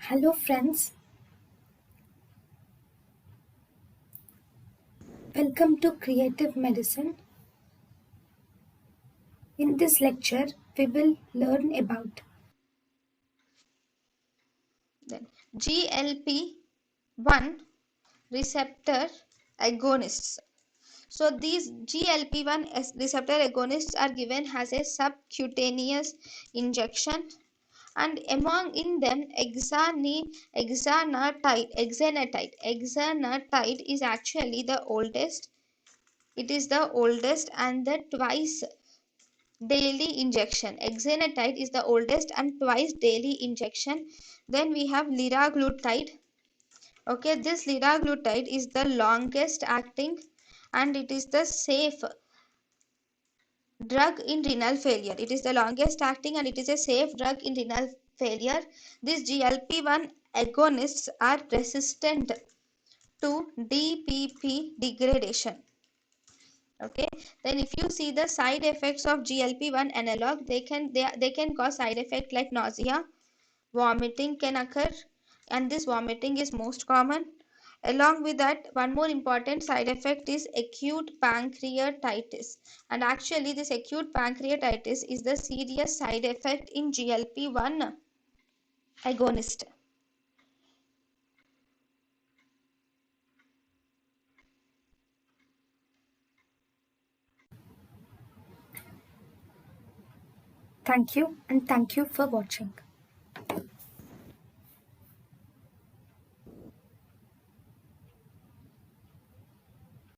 Hello, friends. Welcome to Creative Medicine. In this lecture, we will learn about Then GLP-1 receptor agonists. So these GLP-1 receptor agonists are given as a subcutaneous injection, and among in them exenatide is actually the oldest. It is the oldest and the twice daily injection. Exenatide is the oldest and twice daily injection. Then we have liraglutide. Okay, this liraglutide is the longest acting and it is the safe drug in renal failure. It is the longest acting and it is a safe drug in renal failure. These GLP-1 agonists are resistant to DPP degradation. Okay, then if you see the side effects of GLP-1 analog, they can cause side effect like nausea, vomiting can occur, and this vomiting is most common. Along with that, one more important side effect is acute pancreatitis, and actually this acute pancreatitis is the serious side effect in GLP-1 agonist. thank you and thank you for watching.